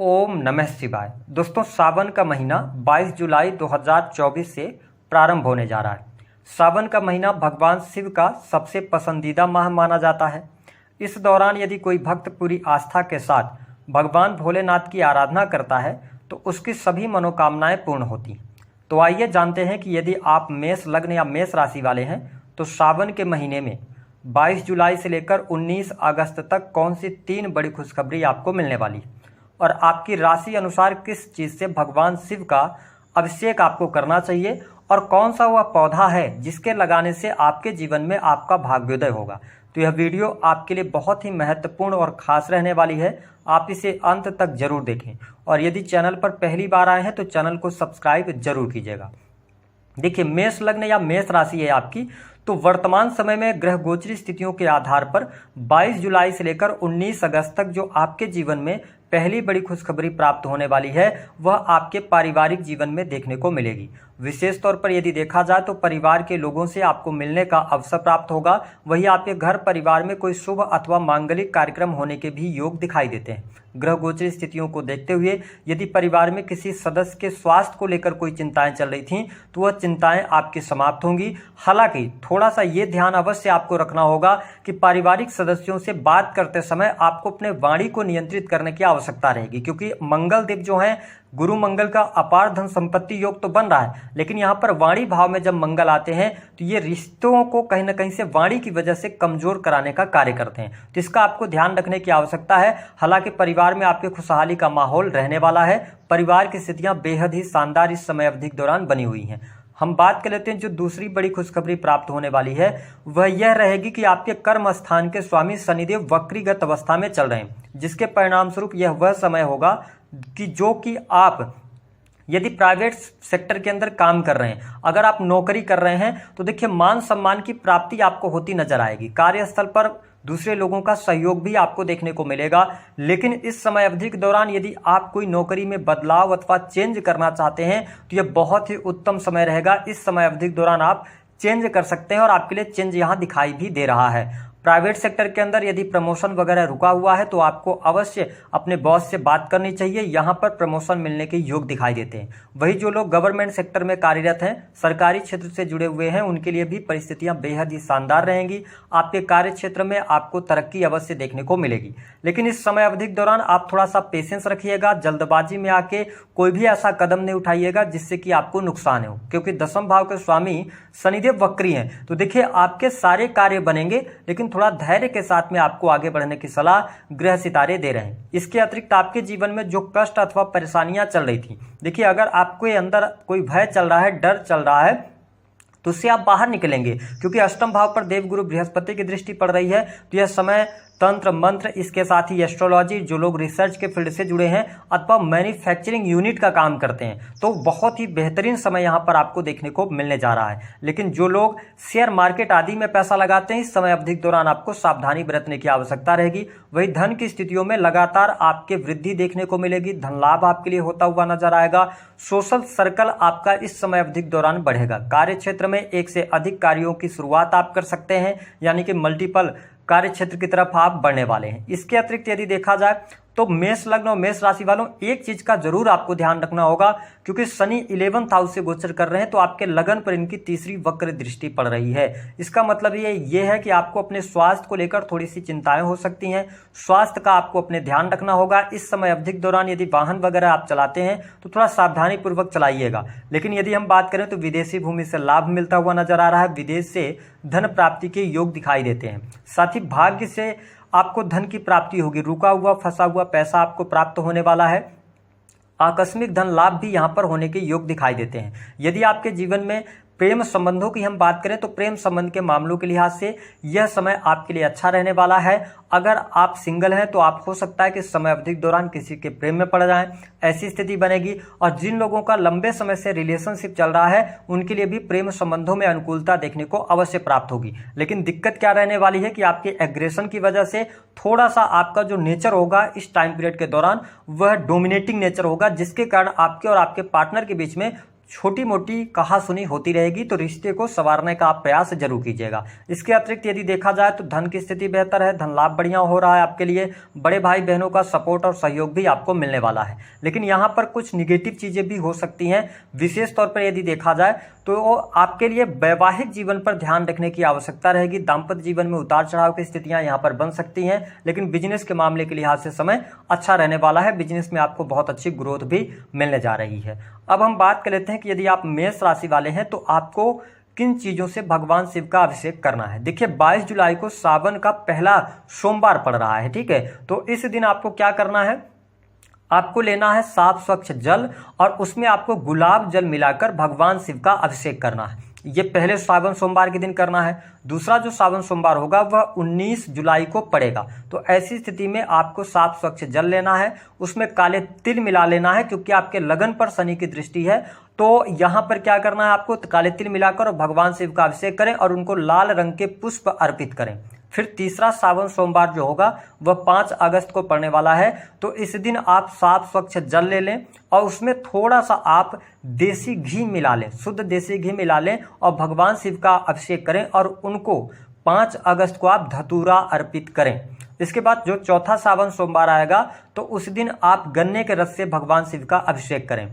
ओम नमः शिवाय। दोस्तों, सावन का महीना 22 जुलाई 2024 से प्रारंभ होने जा रहा है। सावन का महीना भगवान शिव का सबसे पसंदीदा माह माना जाता है। इस दौरान यदि कोई भक्त पूरी आस्था के साथ भगवान भोलेनाथ की आराधना करता है तो उसकी सभी मनोकामनाएं पूर्ण होती। तो आइए जानते हैं कि यदि आप मेष लग्न या मेष राशि वाले हैं तो सावन के महीने में 22 जुलाई से लेकर 19 अगस्त तक कौन सी 3 बड़ी खुशखबरी आपको मिलने वाली और आपकी राशि अनुसार किस चीज़ से भगवान शिव का अभिषेक आपको करना चाहिए और कौन सा वह पौधा है जिसके लगाने से आपके जीवन में आपका भाग्योदय होगा। तो यह वीडियो आपके लिए बहुत ही महत्वपूर्ण और खास रहने वाली है। आप इसे अंत तक जरूर देखें और यदि चैनल पर पहली बार आए हैं तो चैनल को सब्सक्राइब जरूर कीजिएगा। देखिए, मेष लग्न या मेष राशि है आपकी, तो वर्तमान समय में ग्रह गोचरी स्थितियों के आधार पर 22 जुलाई से लेकर 19 अगस्त तक जो आपके जीवन में पहली बड़ी खुशखबरी प्राप्त होने वाली है वह आपके पारिवारिक जीवन में देखने को मिलेगी। विशेष तौर पर यदि देखा जाए तो परिवार के लोगों से आपको मिलने का अवसर प्राप्त होगा। वहीं आपके घर परिवार में कोई शुभ अथवा मांगलिक कार्यक्रम होने के भी योग दिखाई देते हैं। ग्रह गोचरी स्थितियों को देखते हुए यदि परिवार में किसी सदस्य के स्वास्थ्य को लेकर कोई चिंताएं चल रही थीं तो वह चिंताएं आपकी समाप्त होंगी। हालांकि थोड़ा सा ये ध्यान अवश्य आपको रखना होगा कि पारिवारिक सदस्यों से बात करते समय आपको अपने वाणी को नियंत्रित करने की आवश्यकता रहेगी, क्योंकि मंगल देव जो हैं, गुरु मंगल का अपार धन संपत्ति योग तो बन रहा है, लेकिन यहाँ पर वाणी भाव में जब मंगल आते हैं तो ये रिश्तों को कहीं ना कहीं से वाणी की वजह से कमजोर कराने का कार्य करते हैं। तो इसका आपको ध्यान रखने की आवश्यकता है। हालांकि परिवार में आपके खुशहाली का माहौल रहने वाला है। परिवार की स्थितियां बेहद ही शानदार इस समय अवधि के दौरान बनी हुई हैं। हम बात कर लेते हैं जो दूसरी बड़ी खुशखबरी प्राप्त होने वाली है वह यह रहेगी कि आपके कर्म स्थान के स्वामी शनिदेव वक्रीगत अवस्था में चल रहे हैं, जिसके परिणाम स्वरूप यह वह समय होगा कि आप यदि प्राइवेट सेक्टर के अंदर काम कर रहे हैं, अगर आप नौकरी कर रहे हैं तो देखिए मान सम्मान की प्राप्ति आपको होती नजर आएगी। कार्यस्थल पर दूसरे लोगों का सहयोग भी आपको देखने को मिलेगा। लेकिन इस समय अवधि के दौरान यदि आप कोई नौकरी में बदलाव अथवा चेंज करना चाहते हैं तो यह बहुत ही उत्तम समय रहेगा। इस समय अवधि के दौरान आप चेंज कर सकते हैं और आपके लिए चेंज यहाँ दिखाई भी दे रहा है। प्राइवेट सेक्टर के अंदर यदि प्रमोशन वगैरह रुका हुआ है तो आपको अवश्य अपने बॉस से बात करनी चाहिए। यहाँ पर प्रमोशन मिलने के योग दिखाई देते हैं। वही जो लोग गवर्नमेंट सेक्टर में कार्यरत हैं, सरकारी क्षेत्र से जुड़े हुए हैं, उनके लिए भी परिस्थितियां बेहद ही शानदार रहेंगी। आपके कार्य क्षेत्र में आपको तरक्की अवश्य देखने को मिलेगी। लेकिन इस समय अवधि के दौरान आप थोड़ा सा पेशेंस रखिएगा। जल्दबाजी में आके कोई भी ऐसा कदम नहीं उठाइएगा जिससे कि आपको नुकसान हो, क्योंकि दसम भाव के स्वामी शनिदेव वक्री हैं। तो देखिए आपके सारे कार्य बनेंगे, लेकिन थोड़ा धैर्य के साथ में आपको आगे बढ़ने की सलाह ग्रह सितारे दे रहे हैं। इसके अतिरिक्त आपके जीवन में जो कष्ट अथवा परेशानियां चल रही थी, देखिए अगर आपके अंदर कोई भय चल रहा है, डर चल रहा है, तो उससे आप बाहर निकलेंगे, क्योंकि अष्टम भाव पर देवगुरु बृहस्पति की दृष्टि पड़ रही है। तो यह समय तंत्र मंत्र, इसके साथ ही एस्ट्रोलॉजी, जो लोग रिसर्च के फील्ड से जुड़े हैं अथवा मैन्युफैक्चरिंग यूनिट का काम करते हैं, तो बहुत ही बेहतरीन समय यहाँ पर आपको देखने को मिलने जा रहा है। लेकिन जो लोग शेयर मार्केट आदि में पैसा लगाते हैं, इस समय अवधि के दौरान आपको सावधानी बरतने की आवश्यकता रहेगी। वही धन की स्थितियों में लगातार आपके वृद्धि देखने को मिलेगी। धन लाभ आपके लिए होता हुआ नजर आएगा। सोशल सर्कल आपका इस समय अवधि के दौरान बढ़ेगा। कार्य क्षेत्र में एक से अधिक कार्यों की शुरुआत आप कर सकते हैं, यानी कि मल्टीपल कार्य क्षेत्र की तरफ आप बढ़ने वाले हैं। इसके अतिरिक्त यदि देखा जाए तो मेष लग्न और मेष राशि वालों, एक चीज का जरूर आपको ध्यान रखना होगा, क्योंकि शनि 11th हाउस से गोचर कर रहे हैं तो आपके लगन पर इनकी तीसरी वक्र दृष्टि पड़ रही है। इसका मतलब ये है कि आपको अपने स्वास्थ्य को लेकर थोड़ी सी चिंताएं हो सकती हैं। स्वास्थ्य का आपको अपने ध्यान रखना होगा। इस समय अवधि के दौरान यदि वाहन वगैरह आप चलाते हैं तो थोड़ा सावधानी पूर्वक चलाइएगा। लेकिन यदि हम बात करें तो विदेशी भूमि से लाभ मिलता हुआ नजर आ रहा है। विदेश से धन प्राप्ति के योग दिखाई देते हैं। साथ ही भाग्य से आपको धन की प्राप्ति होगी। रुका हुआ फंसा हुआ पैसा आपको प्राप्त होने वाला है। आकस्मिक धन लाभ भी यहाँ पर होने के योग दिखाई देते हैं। यदि आपके जीवन में प्रेम संबंधों की हम बात करें तो प्रेम संबंध के मामलों के लिहाज से यह समय आपके लिए अच्छा रहने वाला है। अगर आप सिंगल हैं तो आप हो सकता है कि समय अवधि के दौरान किसी के प्रेम में पड़ जाएं, ऐसी स्थिति बनेगी। और जिन लोगों का लंबे समय से रिलेशनशिप चल रहा है उनके लिए भी प्रेम संबंधों में अनुकूलता देखने को अवश्य प्राप्त होगी। लेकिन दिक्कत क्या रहने वाली है कि आपके एग्रेशन की वजह से थोड़ा सा आपका जो नेचर होगा इस टाइम पीरियड के दौरान वह डोमिनेटिंग नेचर होगा, जिसके कारण आपके और आपके पार्टनर के बीच में छोटी मोटी कहा सुनी होती रहेगी, तो रिश्ते को संवारने का आप प्रयास जरूर कीजिएगा। इसके अतिरिक्त यदि देखा जाए तो धन की स्थिति बेहतर है, धन लाभ बढ़िया हो रहा है आपके लिए, बड़े भाई बहनों का सपोर्ट और सहयोग भी आपको मिलने वाला है। लेकिन यहाँ पर कुछ निगेटिव चीज़ें भी हो सकती हैं। विशेष तौर पर यदि देखा जाए तो आपके लिए वैवाहिक जीवन पर ध्यान रखने की आवश्यकता रहेगी। दाम्पत्य जीवन में उतार चढ़ाव की स्थितियां यहाँ पर बन सकती हैं, लेकिन बिजनेस के मामले के लिहाज से समय अच्छा रहने वाला है। बिजनेस में आपको बहुत अच्छी ग्रोथ भी मिलने जा रही है। अब हम बात कर लेते हैं कि यदि आप मेष राशि वाले हैं तो आपको किन चीज़ों से भगवान शिव का अभिषेक करना है। देखिए 22 जुलाई को सावन का पहला सोमवार पड़ रहा है, ठीक है। तो इस दिन आपको क्या करना है, आपको लेना है साफ स्वच्छ जल और उसमें आपको गुलाब जल मिलाकर भगवान शिव का अभिषेक करना है। ये पहले सावन सोमवार के दिन करना है। दूसरा जो सावन सोमवार होगा वह 19 जुलाई को पड़ेगा। तो ऐसी स्थिति में आपको साफ स्वच्छ जल लेना है, उसमें काले तिल मिला लेना है, क्योंकि आपके लगन पर शनि की दृष्टि है। तो यहाँ पर क्या करना है, आपको काले तिल मिलाकर और भगवान शिव का अभिषेक करें और उनको लाल रंग के पुष्प अर्पित करें। फिर तीसरा सावन सोमवार जो होगा वह 5 अगस्त को पड़ने वाला है। तो इस दिन आप साफ स्वच्छ जल ले लें और उसमें थोड़ा सा आप देसी घी मिला लें, शुद्ध देसी घी मिला लें और भगवान शिव का अभिषेक करें और उनको 5 अगस्त को आप धतूरा अर्पित करें। इसके बाद जो चौथा सावन सोमवार आएगा तो उस दिन आप गन्ने के रस से भगवान शिव का अभिषेक करें,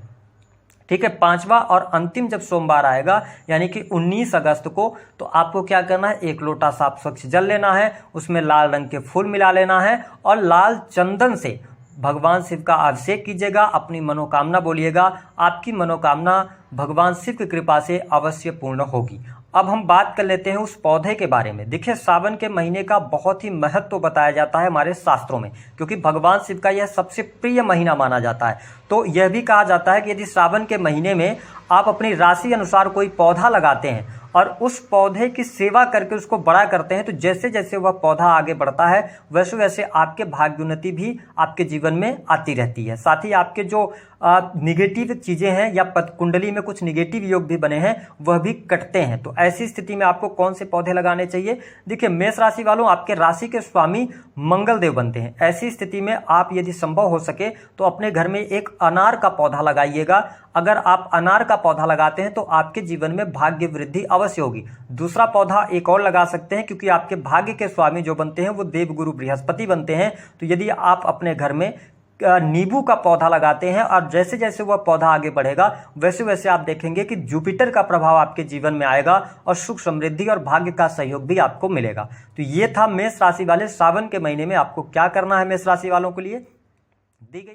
ठीक है। 5वां और अंतिम जब सोमवार आएगा यानी कि 19 अगस्त को, तो आपको क्या करना है, 1 लोटा साफ स्वच्छ जल लेना है, उसमें लाल रंग के फूल मिला लेना है और लाल चंदन से भगवान शिव का अभिषेक कीजिएगा, अपनी मनोकामना बोलिएगा। आपकी मनोकामना भगवान शिव की कृपा से अवश्य पूर्ण होगी। अब हम बात कर लेते हैं उस पौधे के बारे में। देखिए सावन के महीने का बहुत ही महत्व बताया जाता है हमारे शास्त्रों में, क्योंकि भगवान शिव का यह सबसे प्रिय महीना माना जाता है। तो यह भी कहा जाता है कि यदि सावन के महीने में आप अपनी राशि अनुसार कोई पौधा लगाते हैं और उस पौधे की सेवा करके उसको बड़ा करते हैं, तो जैसे जैसे वह पौधा आगे बढ़ता है वैसे वैसे आपके भाग्योन्नति भी आपके जीवन में आती रहती है। साथ ही आपके जो निगेटिव चीज़ें हैं या कुंडली में कुछ निगेटिव योग भी बने हैं वह भी कटते हैं। तो ऐसी स्थिति में आपको कौन से पौधे लगाने चाहिए। देखिए मेष राशि वालों, आपके राशि के स्वामी मंगल देव बनते हैं। ऐसी स्थिति में आप यदि संभव हो सके तो अपने घर में एक अनार का पौधा लगाइएगा। अगर आप अनार का पौधा लगाते हैं तो आपके जीवन में भाग्य वृद्धि अवश्य होगी। दूसरा पौधा एक और लगा सकते हैं, क्योंकि आपके भाग्य के स्वामी जो बनते हैं वो देवगुरु बृहस्पति बनते हैं। तो यदि आप अपने घर में नींबू का पौधा लगाते हैं और जैसे जैसे वह पौधा आगे बढ़ेगा वैसे वैसे आप देखेंगे कि जुपिटर का प्रभाव आपके जीवन में आएगा और सुख समृद्धि और भाग्य का सहयोग भी आपको मिलेगा। तो ये था मेष राशि वाले सावन के महीने में आपको क्या करना है मेष राशि वालों के लिए दी गई